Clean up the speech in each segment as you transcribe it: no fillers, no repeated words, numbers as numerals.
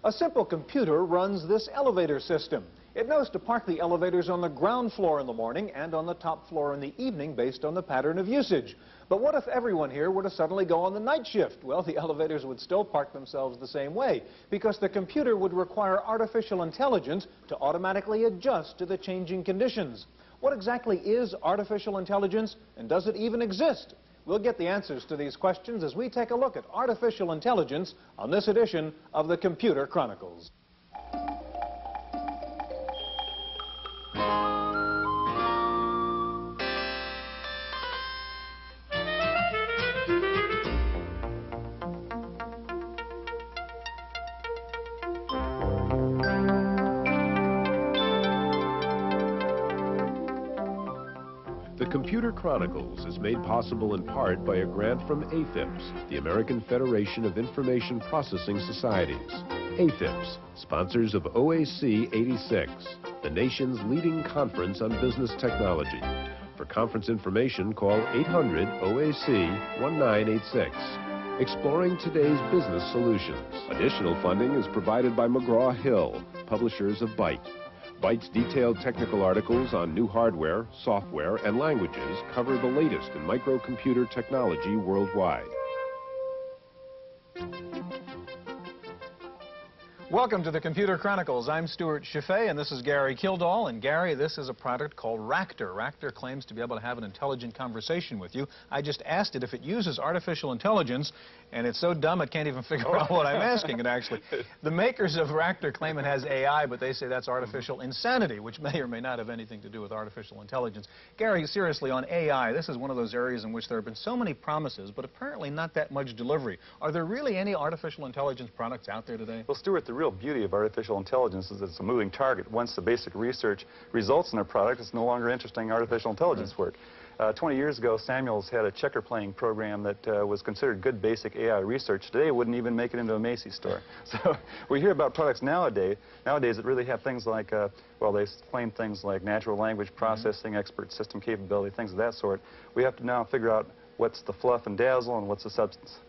A simple computer runs this elevator system. It knows to park the elevators on the ground floor in the morning and on the top floor in the evening based on the pattern of usage. But what if everyone here were to suddenly go on the night shift? Well, the elevators would still park themselves the same way because the computer would require artificial intelligence to automatically adjust to the changing conditions. What exactly is artificial intelligence, and does it even exist? We'll get the answers to these questions as we take a look at artificial intelligence on this edition of the Computer Chronicles. The Computer Chronicles is made possible in part by a grant from AFIPS, the American Federation of Information Processing Societies. AFIPS, sponsors of OAC 86, the nation's leading conference on business technology. For conference information, call 800-OAC-1986. Exploring today's business solutions. Additional funding is provided by McGraw-Hill, publishers of Byte. Byte's detailed technical articles on new hardware, software, and languages cover the latest in microcomputer technology worldwide. Welcome to the Computer Chronicles. I'm Stewart, Cheifet, and this is Gary Kildall. And Gary, this is a product called Ractor. Ractor claims to be able to have an intelligent conversation with you. I just asked it if it uses artificial intelligence, and it's so dumb it can't even figure out what I'm asking it, actually. The makers of Ractor claim it has AI, but they say that's artificial insanity, which may or may not have anything to do with artificial intelligence. Gary, seriously, on AI, this is one of those areas in which there have been so many promises, but apparently not that much delivery. Are there really any artificial intelligence products out there today? Well, Stewart, the real beauty of artificial intelligence is that it's a moving target. Once the basic research results in a product, it's no longer interesting artificial intelligence work. 20 years ago, Samuels had a checker playing program that was considered good basic AI research. Today, it wouldn't even make it into a Macy's store. So we hear about products nowadays that really have things like, well, they claim things like natural language processing, expert system capability, things of that sort. We have to now figure out what's the fluff and dazzle and what's the substance.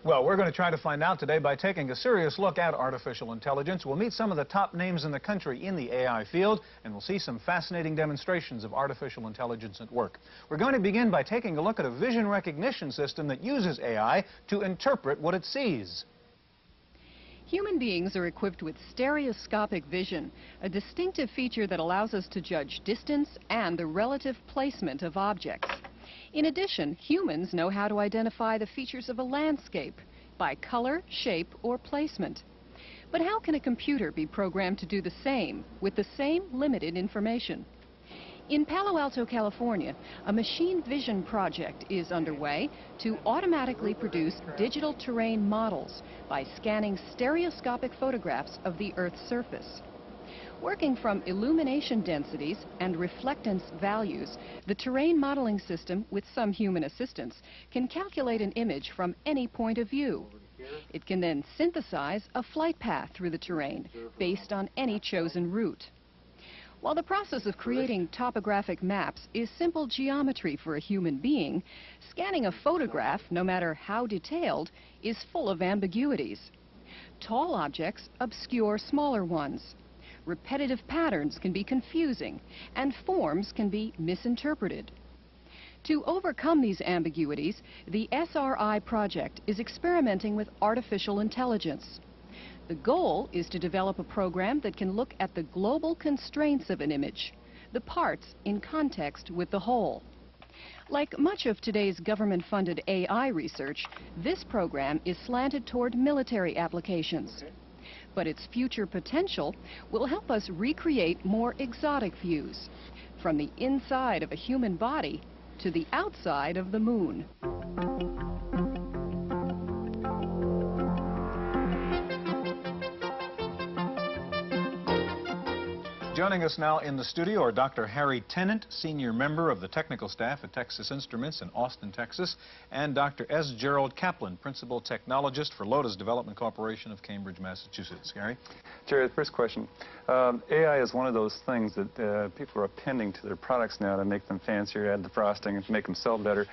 Well, we're going to try to find out today by taking a serious look at artificial intelligence. We'll meet some of the top names in the country in the AI field, and we'll see some fascinating demonstrations of artificial intelligence at work. We're going to begin by taking a look at a vision recognition system that uses AI to interpret what it sees. Human beings are equipped with stereoscopic vision, a distinctive feature that allows us to judge distance and the relative placement of objects. In addition, humans know how to identify the features of a landscape by color, shape, or placement. But how can a computer be programmed to do the same with the same limited information? In Palo Alto, California, a machine vision project is underway to automatically produce digital terrain models by scanning stereoscopic photographs of the Earth's surface. Working from illumination densities and reflectance values, the terrain modeling system, with some human assistance, can calculate an image from any point of view. It can then synthesize a flight path through the terrain based on any chosen route. While the process of creating topographic maps is simple geometry for a human being, scanning a photograph, no matter how detailed, is full of ambiguities. Tall objects obscure smaller ones. Repetitive patterns can be confusing, and forms can be misinterpreted. To overcome these ambiguities, the SRI project is experimenting with artificial intelligence. The goal is to develop a program that can look at the global constraints of an image, the parts in context with the whole. Like much of today's government-funded AI research, this program is slanted toward military applications. But its future potential will help us recreate more exotic views, from the inside of a human body to the outside of the moon. Joining us now in the studio are Dr. Harry Tennant, senior member of the technical staff at Texas Instruments in Austin, Texas, and Dr. S. Jerrold Kaplan, principal technologist for Lotus Development Corporation of Cambridge, Massachusetts. Gary? Jerry, first question. AI is one of those things that people are appending to their products now to make them fancier, add the frosting, and to make them sell better.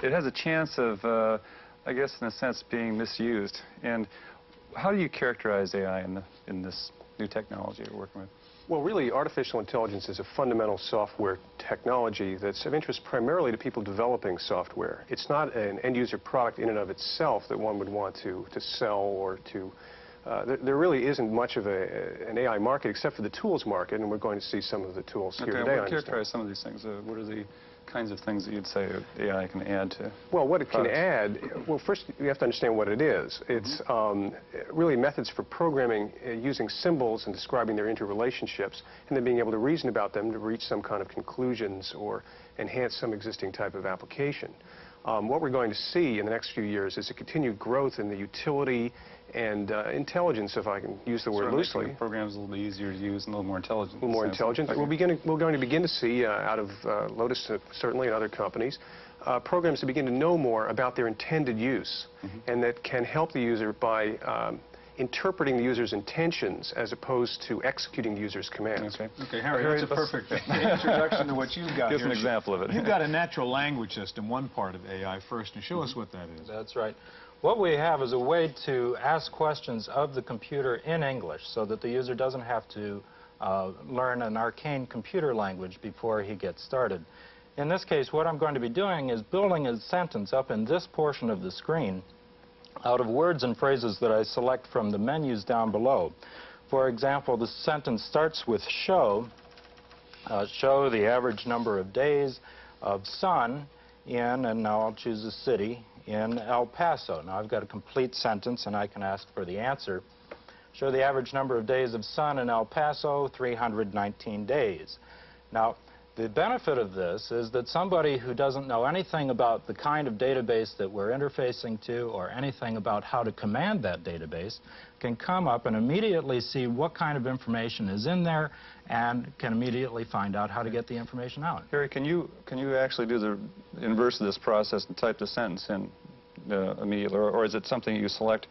It has a chance of, I guess, in a sense, being misused. And how do you characterize AI in this new technology you're working with? Well, really, artificial intelligence is a fundamental software technology that's of interest primarily to people developing software. It's not an end-user product in and of itself that one would want to sell or to... there really isn't much of an AI market except for the tools market, and we're going to see some of the tools here today. Okay, characterize some of these things. What are the kinds of things that you'd say AI can add to? Well, what it products? can add, well, first you have to understand what it is. It's really methods for programming using symbols and describing their interrelationships, and then being able to reason about them to reach some kind of conclusions or enhance some existing type of application. What we're going to see in the next few years is a continued growth in the utility and intelligence, if I can use the word loosely. Programs a little bit easier to use and a little more intelligent. A little more intelligent. We're going to begin to see out of Lotus, certainly, and other companies, programs to begin to know more about their intended use, and that can help the user by interpreting the user's intentions as opposed to executing the user's commands. Okay, Harry, that's a perfect introduction to what you've got. Give us an example of it. You've got a natural language system, one part of AI first, and show us what that is. That's right. What we have is a way to ask questions of the computer in English so that the user doesn't have to learn an arcane computer language before he gets started. In this case, what I'm going to be doing is building a sentence up in this portion of the screen out of words and phrases that I select from the menus down below. For example, the sentence starts with show the average number of days of sun in, and now I'll choose a city, in El Paso. Now I've got a complete sentence and I can ask for the answer. Show the average number of days of sun in El Paso, 319 days. Now, the benefit of this is that somebody who doesn't know anything about the kind of database that we're interfacing to or anything about how to command that database can come up and immediately see what kind of information is in there and can immediately find out how to get the information out. Harry, can you actually do the inverse of this process and type the sentence in immediately, or is it something you select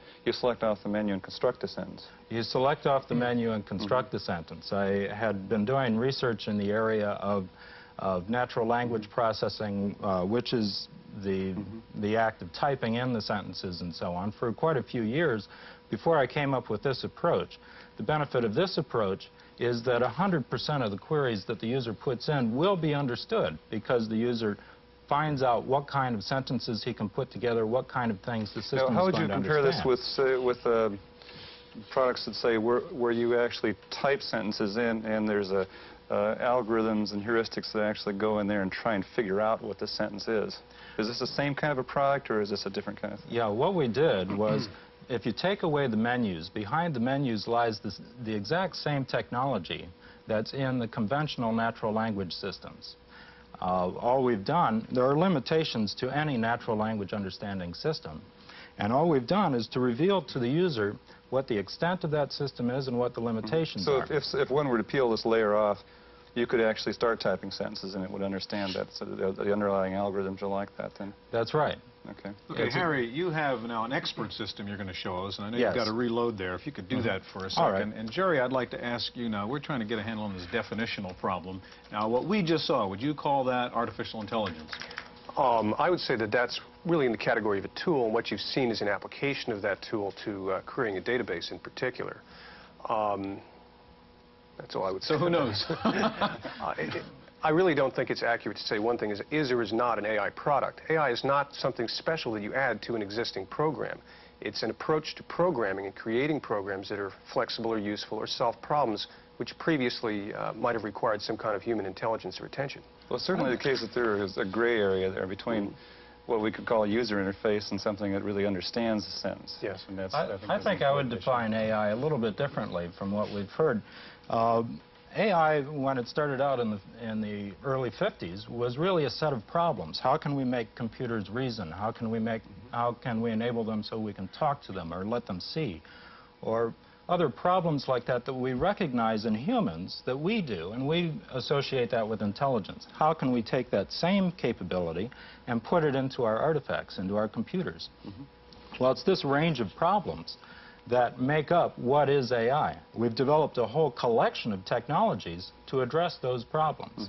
off the menu and construct the sentence? You select off the menu and construct the sentence. I had been doing research in the area of natural language processing, which is the act of typing in the sentences and so on, for quite a few years before I came up with this approach. The benefit of this approach is that 100% of the queries that the user puts in will be understood because the user finds out what kind of sentences he can put together, what kind of things the system is going to understand. How would you compare this with products that say where you actually type sentences in and there's algorithms and heuristics that actually go in there and try and figure out what the sentence is? Is this the same kind of a product or is this a different kind of thing? Yeah, what we did was if you take away the menus, behind the menus lies the exact same technology that's in the conventional natural language systems. All we've done, there are limitations to any natural language understanding system, and all we've done is to reveal to the user what the extent of that system is and what the limitations are. So if one were to peel this layer off, you could actually start typing sentences and it would understand that, so the underlying algorithms are like that then? That's right. Okay. Okay, Harry, you have now an expert system you're going to show us, and I know you've got to reload there. If you could do that for a second. All right. And Jerry, I'd like to ask you now, we're trying to get a handle on this definitional problem. Now, what we just saw, would you call that artificial intelligence? I would say that that's really in the category of a tool, and what you've seen is an application of that tool to querying a database in particular. That's all I would say. So who knows? I really don't think it's accurate to say one thing is or is not an AI product. AI is not something special that you add to an existing program. It's an approach to programming and creating programs that are flexible or useful or solve problems which previously might have required some kind of human intelligence or attention. Well, it's certainly the case that there is a gray area there between what we could call a user interface and something that really understands the sentence. Yes. And that's, I think I would define AI a little bit differently from what we've heard. AI, when it started out in the early 50s, was really a set of problems. How can we make computers reason? How can we enable them so we can talk to them or let them see? Or other problems like that that we recognize in humans that we do, and we associate that with intelligence. How can we take that same capability and put it into our artifacts, into our computers? Well, it's this range of problems that make up what is AI. We've developed a whole collection of technologies to address those problems.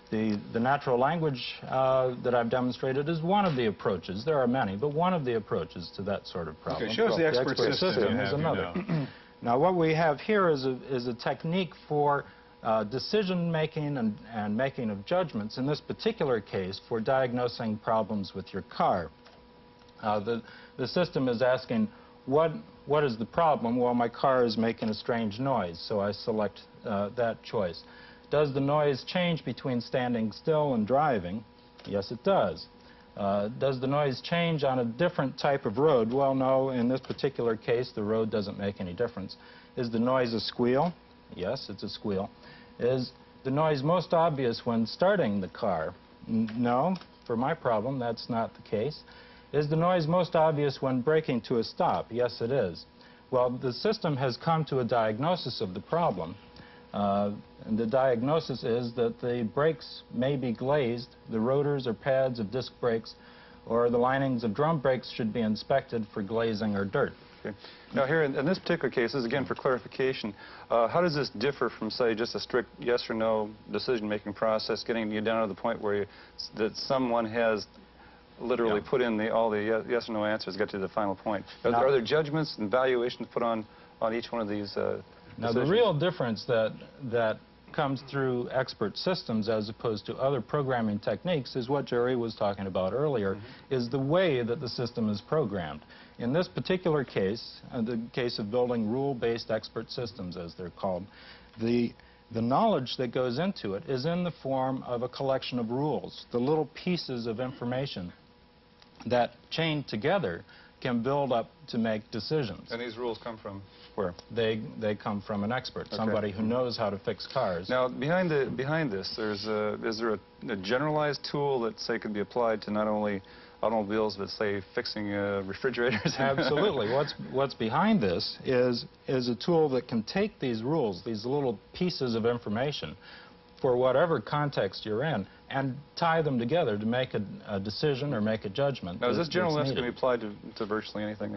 The natural language that I've demonstrated is one of the approaches. There are many, but one of the approaches to that sort of problem. Okay, show us the expert system is another. Now, what we have here is a technique for decision-making and making of judgments, in this particular case, for diagnosing problems with your car. The system is asking, what is the problem? Well, my car is making a strange noise, so I select that choice. Does the noise change between standing still and driving? Yes, it does. Does the noise change on a different type of road? Well, no, in this particular case, the road doesn't make any difference. Is the noise a squeal? Yes, it's a squeal. Is the noise most obvious when starting the car? No, for my problem, that's not the case. Is the noise most obvious when braking to a stop? Yes, it is. Well, the system has come to a diagnosis of the problem. And the diagnosis is that the brakes may be glazed, the rotors or pads of disc brakes, or the linings of drum brakes should be inspected for glazing or dirt. Okay. Now here, in this particular case, this is again for clarification, how does this differ from, say, just a strict yes or no decision-making process, getting you down to the point where that someone has literally put in all the yes or no answers, get to the final point? Are there judgments and valuations put on each one of these Now, the real difference that comes through expert systems as opposed to other programming techniques is what Jerry was talking about earlier, is the way that the system is programmed. In this particular case, the case of building rule-based expert systems, as they're called, the knowledge that goes into it is in the form of a collection of rules, the little pieces of information that chained together can build up to make decisions. And these rules come from where? They come from an expert, somebody who knows how to fix cars. Now, behind this, is there a generalized tool that, say, can be applied to not only automobiles, but, say, fixing refrigerators? Absolutely. What's behind this is a tool that can take these rules, these little pieces of information, for whatever context you're in, and tie them together to make a decision or make a judgment. Now, is this general enough to be applied to virtually anything?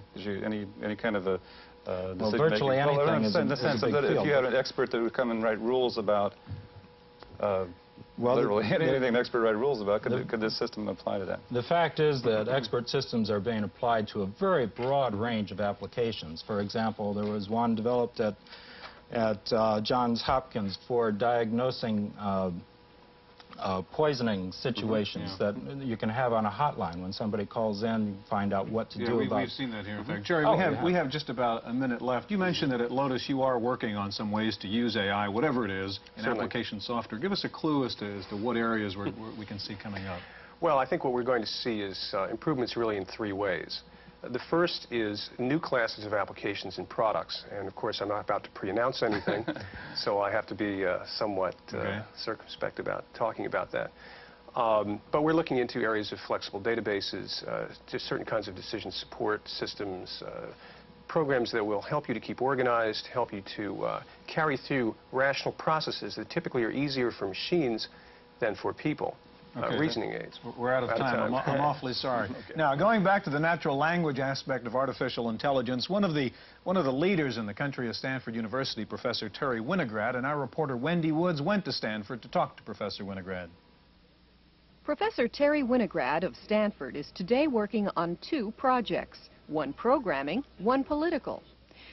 Any kind of a well, virtually anything is in the sense that if you had an expert that would come and write rules about, literally anything an expert write rules about, could this system apply to that? The fact is that expert systems are being applied to a very broad range of applications. For example, there was one developed at Johns Hopkins for diagnosing poisoning situations that you can have on a hotline. When somebody calls in, you find out what to do about it. We've seen that here, in fact. Jerry, we have just about a minute left. You mentioned that at Lotus you are working on some ways to use AI, whatever it is, in application software. Give us a clue as to what areas we can see coming up. Well, I think what we're going to see is improvements really in three ways. The first is new classes of applications and products, and of course I'm not about to pre-announce anything, so I have to be somewhat circumspect about talking about that. But we're looking into areas of flexible databases, just certain kinds of decision support systems, programs that will help you to keep organized, help you to carry through rational processes that typically are easier for machines than for people. Reasoning aids. We're out of time. I'm awfully sorry. Now, going back to the natural language aspect of artificial intelligence, one of the leaders in the country is Stanford University, Professor Terry Winograd, and our reporter Wendy Woods went to Stanford to talk to Professor Winograd. Professor Terry Winograd of Stanford is today working on two projects, one programming, one political.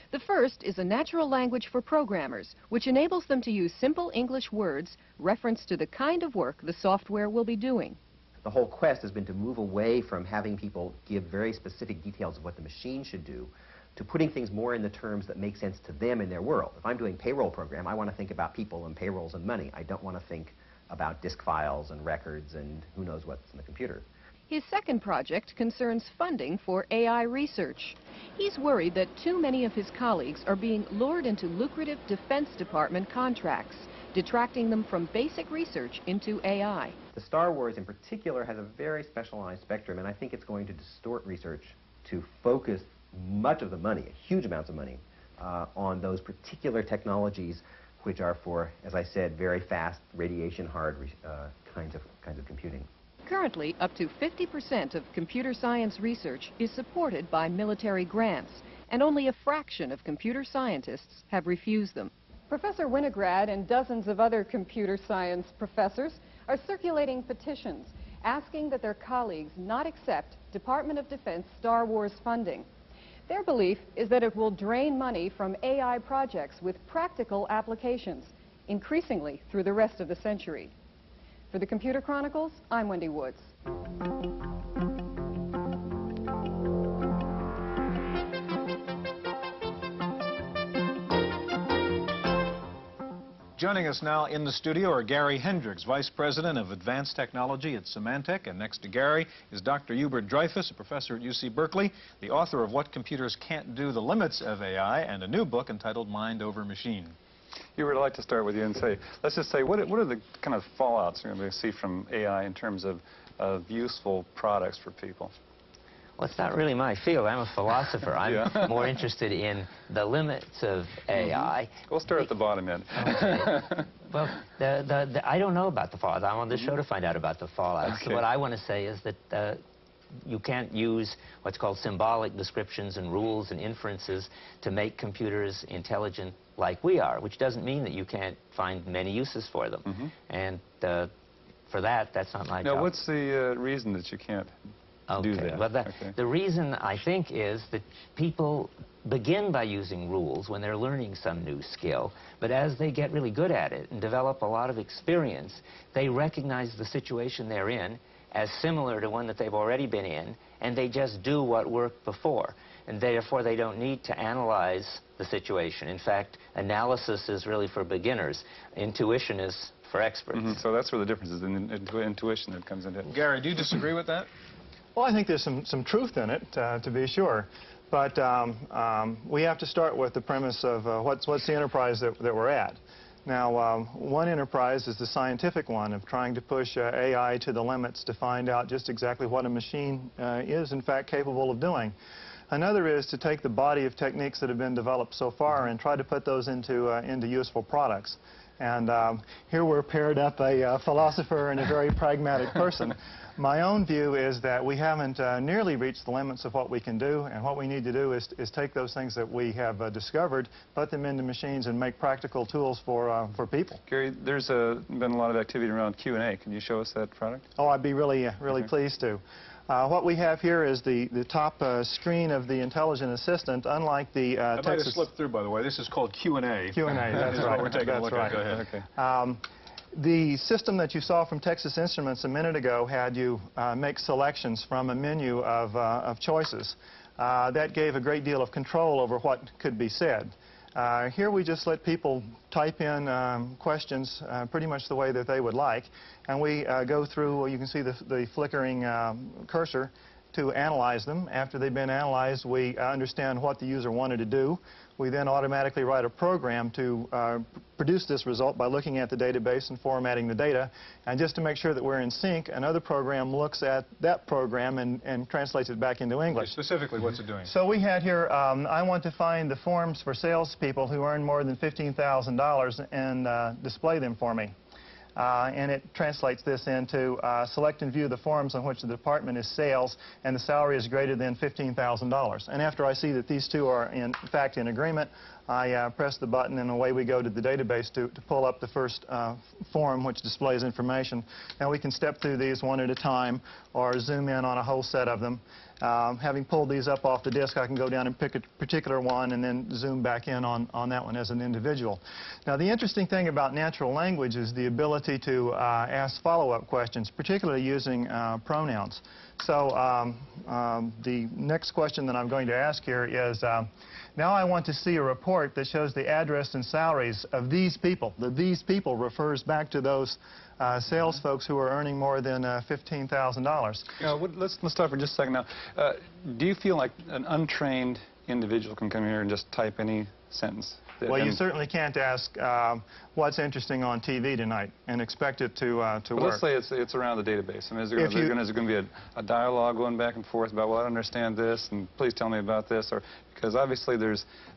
The first is a natural language for programmers, which enables them to use simple English words referenced to the kind of work the software will be doing. The whole quest has been to move away from having people give very specific details of what the machine should do to putting things more in the terms that make sense to them in their world. If I'm doing payroll program, I want to think about people and payrolls and money. I don't want to think about disk files and records and who knows what's in the computer. His second project concerns funding for AI research. He's worried that too many of his colleagues are being lured into lucrative Defense Department contracts, detracting them from basic research into AI. The Star Wars in particular has a very specialized spectrum, and I think it's going to distort research to focus much of the money, huge amounts of money, on those particular technologies which are for, as I said, very fast, radiation-hard kinds of computing. Currently, up to 50% of computer science research is supported by military grants, and only a fraction of computer scientists have refused them. Professor Winograd and dozens of other computer science professors are circulating petitions asking that their colleagues not accept Department of Defense Star Wars funding. Their belief is that it will drain money from AI projects with practical applications, increasingly through the rest of the century. For the Computer Chronicles, I'm Wendy Woods. Joining us now in the studio are Gary Hendrix, Vice President of Advanced Technology at Symantec, and next to Gary is Dr. Hubert Dreyfus, a professor at UC Berkeley, the author of What Computers Can't Do, The Limits of AI, and a new book entitled Mind Over Machine. Hubert, I'd like to start with you and say, let's just say, what are the kind of fallouts you're going to see from AI in terms of useful products for people? Well, it's not really my field. I'm a philosopher. I'm more interested in the limits of AI. We'll start at the bottom end. Okay. Well, I don't know about the fallout. I'm on the show to find out about the fallout. Okay. So what I want to say is that you can't use what's called symbolic descriptions and rules and inferences to make computers intelligent like we are, which doesn't mean that you can't find many uses for them. And for that, that's not my job. Now, what's the reason that you can't do that? Well, the reason, I think, is that people begin by using rules when they're learning some new skill, but as they get really good at it and develop a lot of experience, they recognize the situation they're in as similar to one that they've already been in, and they just do what worked before. And therefore, they don't need to analyze the situation. In fact, analysis is really for beginners. Intuition is for experts. So that's where the difference is in intuition that comes into it. Gary, do you disagree with that? Well, I think there's some truth in it, to be sure. But we have to start with the premise of what's the enterprise that we're at. Now, one enterprise is the scientific one of trying to push AI to the limits to find out just exactly what a machine is, in fact, capable of doing. Another is to take the body of techniques that have been developed so far and try to put those into useful products. And here we're paired up a philosopher and a very pragmatic person. My own view is that we haven't nearly reached the limits of what we can do, and what we need to do is take those things that we have discovered, put them into machines, and make practical tools for people. Gary, there's been a lot of activity around Q&A. Can you show us that product? Oh, I'd be really pleased to. What we have here is the top screen of the Intelligent Assistant, unlike the I might have slipped through, by the way. This is called Q&A. Q&A, that's right. We're taking a look at. Go ahead. Okay. The system that you saw from Texas Instruments a minute ago had you make selections from a menu of choices. That gave a great deal of control over what could be said. Here we just let people type in questions pretty much the way that they would like, and we go through, well, you can see the flickering cursor to analyze them. After they've been analyzed, we understand what the user wanted to do. We then automatically write a program to produce this result by looking at the database and formatting the data. And just to make sure that we're in sync, another program looks at that program and translates it back into English. Specifically, what's it doing? So we had here, I want to find the forms for salespeople who earn more than $15,000 and display them for me. And it translates this into select and view the forms on which the department is sales and the salary is greater than $15,000. And after I see that these two are in fact in agreement, I press the button and away we go to the database to pull up the first form which displays information. Now we can step through these one at a time or zoom in on a whole set of them. Having pulled these up off the disk, I can go down and pick a particular one and then zoom back in on that one as an individual. Now, the interesting thing about natural language is the ability to ask follow-up questions, particularly using pronouns. So the next question that I'm going to ask here is, now I want to see a report that shows the address and salaries of these people. The these people refers back to those sales folks who are earning more than $15,000. Let's stop for just a second now. Do you feel like an untrained individual can come here and just type any sentence? Well, you certainly can't ask what's interesting on TV tonight and expect it to work. Let's say it's around the database. I mean, is there going to be a dialogue going back and forth about, well, I don't understand this, and please tell me about this, or because obviously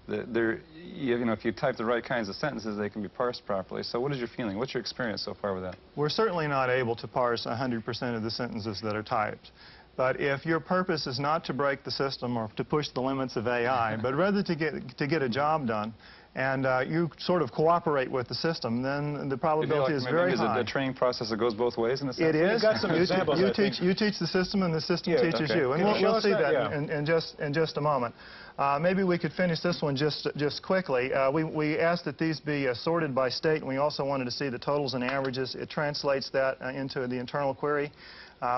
if you type the right kinds of sentences, they can be parsed properly. So what is your feeling? What's your experience so far with that? We're certainly not able to parse 100% of the sentences that are typed. But if your purpose is not to break the system or to push the limits of AI, but rather to get a job done, and you sort of cooperate with the system, then the probability is very high. Is it a training process that goes both ways in a sense? It is. You've got some examples, you teach the system, and the system teaches you. And we'll see that in just a moment. Maybe we could finish this one just quickly. We asked that these be sorted by state, and we also wanted to see the totals and averages. It translates that into the internal query.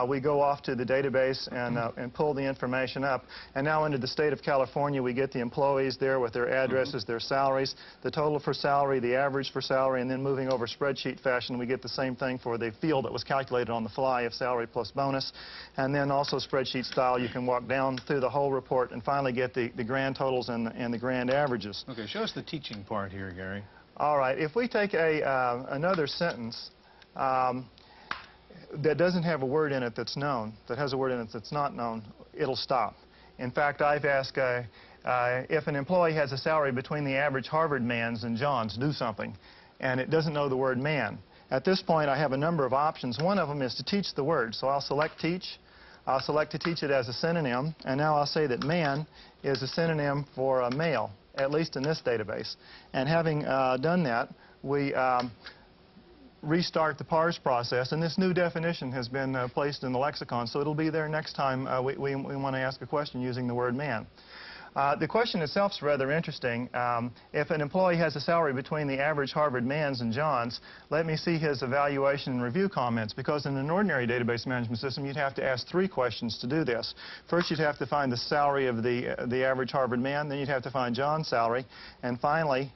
We go off to the database and pull the information up. And now into the state of California, we get the employees there with their addresses, their salaries, the total for salary, the average for salary, and then moving over spreadsheet fashion, we get the same thing for the field that was calculated on the fly of salary plus bonus. And then also spreadsheet style, you can walk down through the whole report and finally get the grand totals and the grand averages. Okay, show us the teaching part here, Gary. All right, if we take another sentence, that doesn't have a word in it that's known, that has a word in it that's not known, it'll stop. In fact, I've asked if an employee has a salary between the average Harvard man's and John's, do something, and it doesn't know the word man. At this point, I have a number of options. One of them is to teach the word, so I'll select teach. I'll select to teach it as a synonym, and now I'll say that man is a synonym for male, at least in this database. And having done that, we restart the parse process, and this new definition has been placed in the lexicon, so it'll be there next time we want to ask a question using the word man. The question itself is rather interesting. If an employee has a salary between the average Harvard man's and John's, let me see his evaluation and review comments, because in an ordinary database management system, you'd have to ask 3 questions to do this. First, you'd have to find the salary of the average Harvard man, then you'd have to find John's salary, and finally,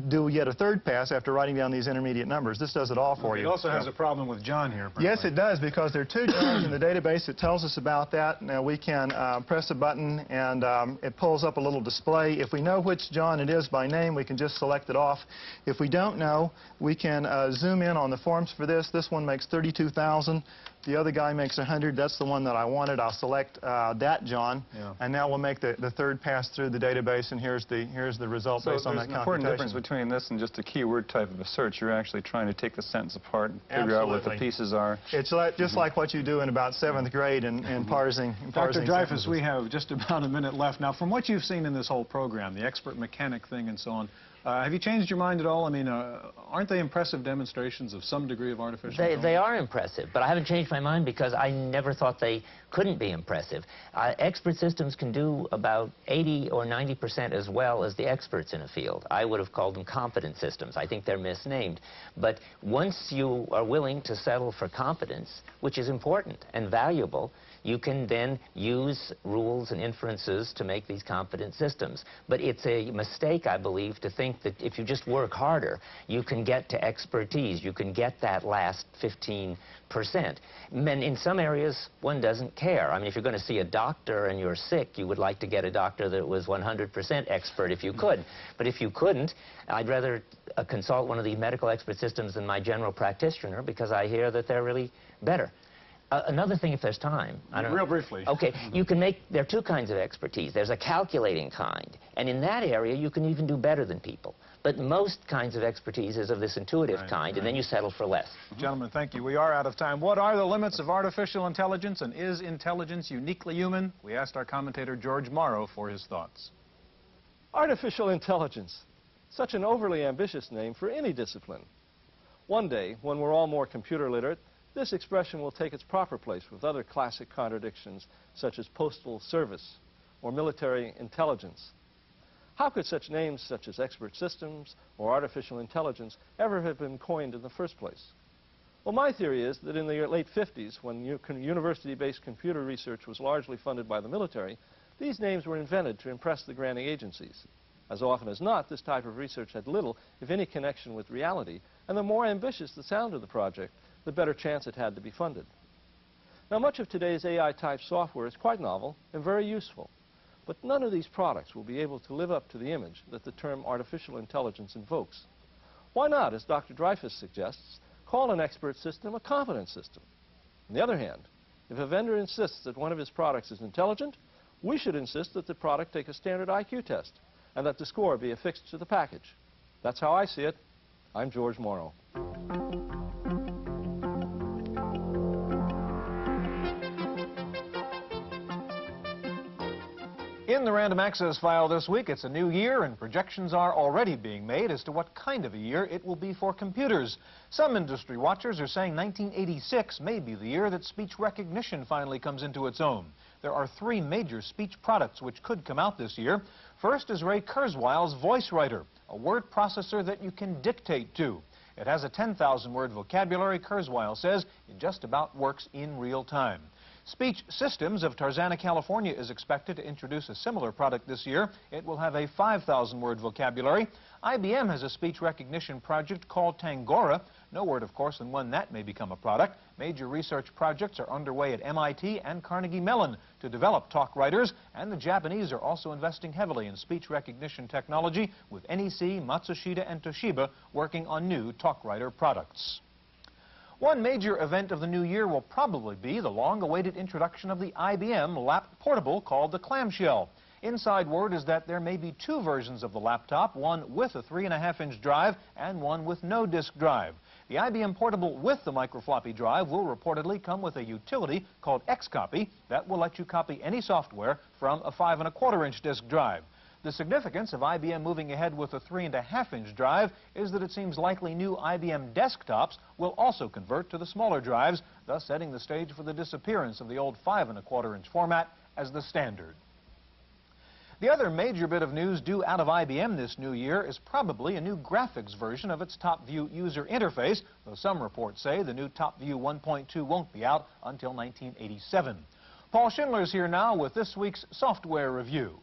do yet a third pass after writing down these intermediate numbers. This does it all for you. It also has a problem with John here. Apparently. Yes, it does, because there are 2 Johns in the database. It tells us about that. Now we can press a button, and it pulls up a little display. If we know which John it is by name, we can just select it off. If we don't know, we can zoom in on the forms for this. This one makes 32,000. The other guy makes 100. That's the one that I wanted. I'll select that John, and now we'll make the third pass through the database, and here's the result based on that computation. So there's an important difference between this and just a keyword type of a search. You're actually trying to take the sentence apart and figure out what the pieces are. It's just like what you do in about 7th grade in parsing. Dr. Dreyfus, we have just about a minute left. Now, from what you've seen in this whole program, the expert mechanic thing and so on, have you changed your mind at all? I mean, aren't they impressive demonstrations of some degree of artificial intelligence? They are impressive, but I haven't changed my mind because I never thought they couldn't be impressive. Expert systems can do about 80 or 90% as well as the experts in a field. I would have called them competent systems. I think they're misnamed. But once you are willing to settle for competence, which is important and valuable, you can then use rules and inferences to make these competent systems. But it's a mistake, I believe, to think that if you just work harder, you can get to expertise. You can get that last 15%. And in some areas, one doesn't care. I mean, if you're going to see a doctor and you're sick, you would like to get a doctor that was 100% expert if you could. But if you couldn't, I'd rather consult one of the medical expert systems than my general practitioner, because I hear that they're really better. Another thing, if there's time. Real briefly. Okay, there are 2 kinds of expertise. There's a calculating kind, and in that area, you can even do better than people. But most kinds of expertise is of this intuitive kind, and then you settle for less. Gentlemen, thank you. We are out of time. What are the limits of artificial intelligence, and is intelligence uniquely human? We asked our commentator, George Morrow, for his thoughts. Artificial intelligence. Such an overly ambitious name for any discipline. One day, when we're all more computer literate, this expression will take its proper place with other classic contradictions, such as postal service or military intelligence. How could such names such as expert systems or artificial intelligence ever have been coined in the first place? Well, my theory is that in the late 50s, when university-based computer research was largely funded by the military, these names were invented to impress the granting agencies. As often as not, this type of research had little, if any, connection with reality, and the more ambitious the sound of the project, the better chance it had to be funded. Now, much of today's AI-type software is quite novel and very useful, but none of these products will be able to live up to the image that the term artificial intelligence invokes. Why not, as Dr. Dreyfus suggests, call an expert system a competent system? On the other hand, if a vendor insists that one of his products is intelligent, we should insist that the product take a standard IQ test and that the score be affixed to the package. That's how I see it. I'm George Morrow. In the Random Access File this week, it's a new year, and projections are already being made as to what kind of a year it will be for computers. Some industry watchers are saying 1986 may be the year that speech recognition finally comes into its own. There are 3 major speech products which could come out this year. First is Ray Kurzweil's Voice Writer, a word processor that you can dictate to. It has a 10,000-word vocabulary. Kurzweil says it just about works in real time. Speech Systems of Tarzana, California is expected to introduce a similar product this year. It will have a 5,000-word vocabulary. IBM has a speech recognition project called Tangora. No word, of course, on when that may become a product. Major research projects are underway at MIT and Carnegie Mellon to develop talk writers, and the Japanese are also investing heavily in speech recognition technology, with NEC, Matsushita, and Toshiba working on new talk writer products. One major event of the new year will probably be the long-awaited introduction of the IBM Lap Portable called the Clamshell. Inside word is that there may be 2 versions of the laptop, one with a 3.5-inch drive and one with no disk drive. The IBM Portable with the microfloppy drive will reportedly come with a utility called Xcopy that will let you copy any software from a 5.25-inch disk drive. The significance of IBM moving ahead with a 3.5-inch drive is that it seems likely new IBM desktops will also convert to the smaller drives, thus setting the stage for the disappearance of the old 5.25-inch format as the standard. The other major bit of news due out of IBM this new year is probably a new graphics version of its TopView user interface, though some reports say the new TopView 1.2 won't be out until 1987. Paul Schindler's here now with this week's software review.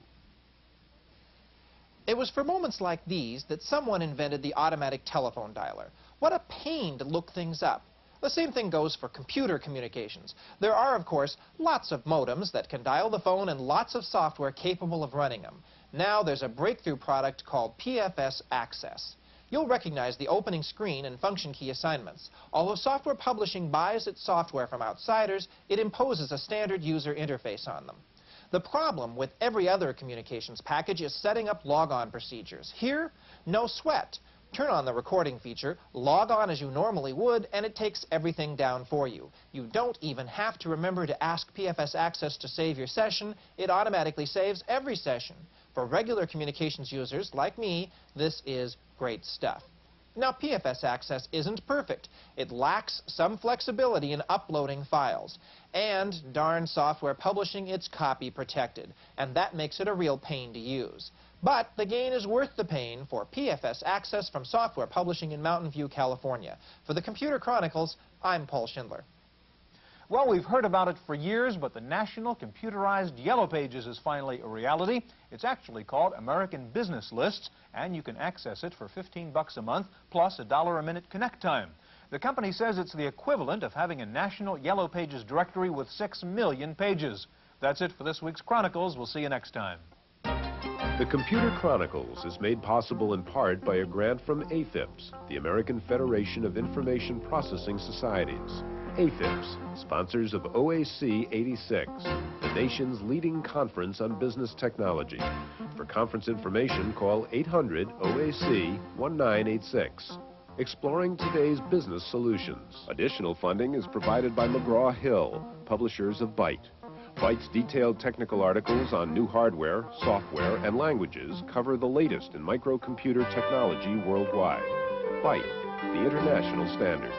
It was for moments like these that someone invented the automatic telephone dialer. What a pain to look things up. The same thing goes for computer communications. There are, of course, lots of modems that can dial the phone and lots of software capable of running them. Now there's a breakthrough product called PFS Access. You'll recognize the opening screen and function key assignments. Although software publishing buys its software from outsiders, it imposes a standard user interface on them. The problem with every other communications package is setting up logon procedures. Here, no sweat. Turn on the recording feature, log on as you normally would, and it takes everything down for you. You don't even have to remember to ask PFS Access to save your session. It automatically saves every session. For regular communications users like me, this is great stuff. Now, PFS Access isn't perfect. It lacks some flexibility in uploading files. And darn software publishing, it's copy protected. And that makes it a real pain to use. But the gain is worth the pain for PFS Access from Software Publishing in Mountain View, California. For the Computer Chronicles, I'm Paul Schindler. Well, we've heard about it for years, but the National Computerized Yellow Pages is finally a reality. It's actually called American Business Lists, and you can access it for $15 a month plus $1 a minute connect time. The company says it's the equivalent of having a national Yellow Pages directory with 6 million pages. That's it for this week's Chronicles. We'll see you next time. The Computer Chronicles is made possible in part by a grant from AFIPS, the American Federation of Information Processing Societies. AFIPS, sponsors of OAC 86, the nation's leading conference on business technology. For conference information, call 800-OAC-1986. Exploring today's business solutions. Additional funding is provided by McGraw-Hill, publishers of Byte. Byte's detailed technical articles on new hardware, software, and languages cover the latest in microcomputer technology worldwide. Byte, the international standard.